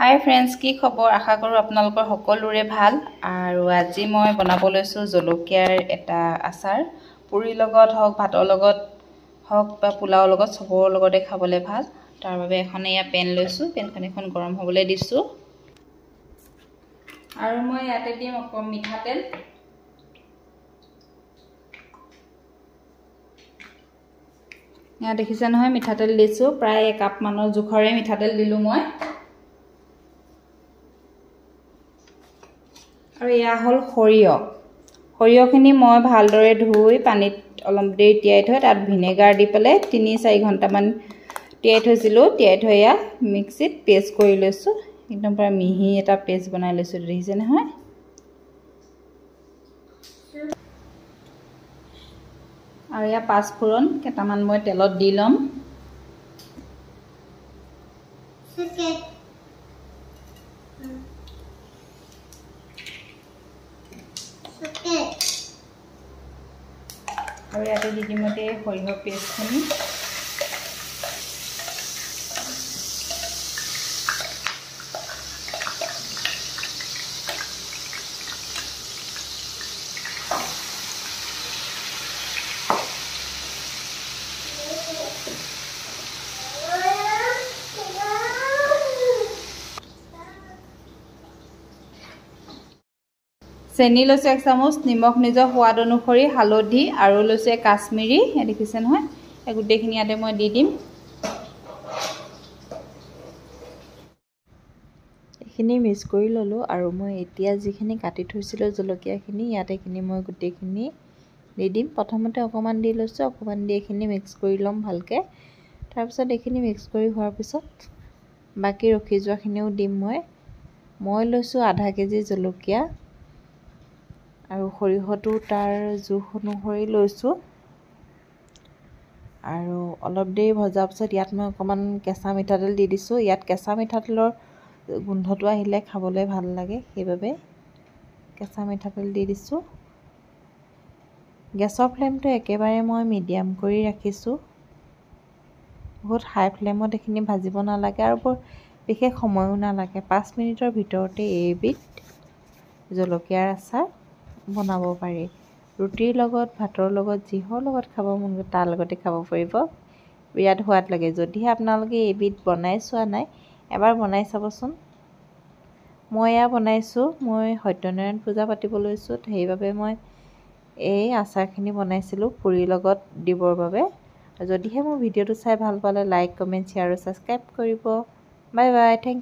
hi friends की खबर आशा करूँ आपनालोকৰ সকলোৰে ভাল আৰু আজি মই বনাব লৈছো জলকীয়াৰ এটা আচাৰ পুৰি লগত হওক ভাতৰ লগত হওক বা পোলাও লগত সবৰ লগতে খাবলৈ ভাল তাৰ বাবে এখন এয়া পেন লৈছো পেনখন এখন গৰম হ'বলৈ দিছো আৰু মই ইয়াতে দিম অকণ মিঠাতেল ইয়া দেখিছে নহয় মিঠাতেল দিছো প্ৰায় 1 কাপ মানৰ জোখৰে মিঠাতেল দিলো মই আৰু ইয়া হল খৰিয়খিনি মই ভালদৰে ধুই পানীত অলপ দেৰি তিয়াই থৈ তাত ভিনেগাৰ দি পেলে 3-4 ঘণ্টা মান তিয়াই থৈছিলো তিয়াই থৈ ইয়া মিক্সিত পেষ্ট কৰি লৈছো একদম পুৰা মিহি এটা পেষ্ট বনাই লৈছো দেখিছে নহয় আৰু ইয়া পাঁচফোৰণ কেটামান মই তেলত দি লম আৰু ইয়াতে দি দিমতে সৰিয়হ পেষ্টখিনি চেনি লৈছে 1 চামুচ নিমখ নিজৰ সোৱাদ অনুসৰি হালধি আৰু লৈছে কাশ্মীৰী দেখিছে নহয় এই গুটেখিনি ইয়াতে মই দি দিম এখিনি মিক্স কৰি ললো আৰু মই এতিয়া যিখিনি কাটি থৈছিলো জলকীয়াখিনি ইয়াতে কিনি মই গুটেখিনি দি দিম প্ৰথমতে অকমান দি লৈছো অকমান দি এখিনি মিক্স কৰি লম ভালকে তাৰ পিছত এখিনি মিক্স কৰি হোৱাৰ পিছত বাকি ৰখি যোৱাখিনিও দিম মই লৈছো আধা কেজি জলকীয়া আৰু খৰিহটো তাৰ জুখ অনুসৰি লৈছো আৰু অলপ দেৰি ভজাৰ পিছত ইয়াত মই অকমান কেঁচা মিঠাতেল দি দিছো ইয়াত কেঁচা মিঠাতেলৰ গোন্ধটো আহিলে খাবলৈ ভাল লাগে সেইবাবে কেঁচা মিঠাতেল দি দিছো গেছৰ ফ্লেমটো একেবাৰে মই মিডিয়াম কৰি ৰাখিছো বহুত হাই ফ্লেমত এখিনি ভাজিব নালাগে আৰু বিশেষ সময়ও নালাগে 5 মিনিটৰ ভিতৰতে এইবিধ জলকীয়াৰ আচাৰ বনাব পাৰি ৰুটিৰ লগত ভাতৰ লগত জিহৰ লগত খাব মন গ'লে তাৰ লগতে খাব পাৰিব বিৰাট সোৱাদ লাগে যদি আপোনালোকে এইবিধ বনাই চোৱা নাই এবাৰ বনাই চাবচোন মই এয়া বনাইছো মই সত্যনাৰায়ণ পূজা পাতিব লৈছো সেইবাবে মই এই আচাৰখিনি বনাইছিলো পুৰি লগত দিবৰ বাবে যদিহে মোৰ ভিডিঅটো চাই ভাল পালে লাইক কমেন্ট শ্বেয়াৰ আৰু সাবস্ক্ৰাইব কৰিব বাই বাই থ্যাংক ইউ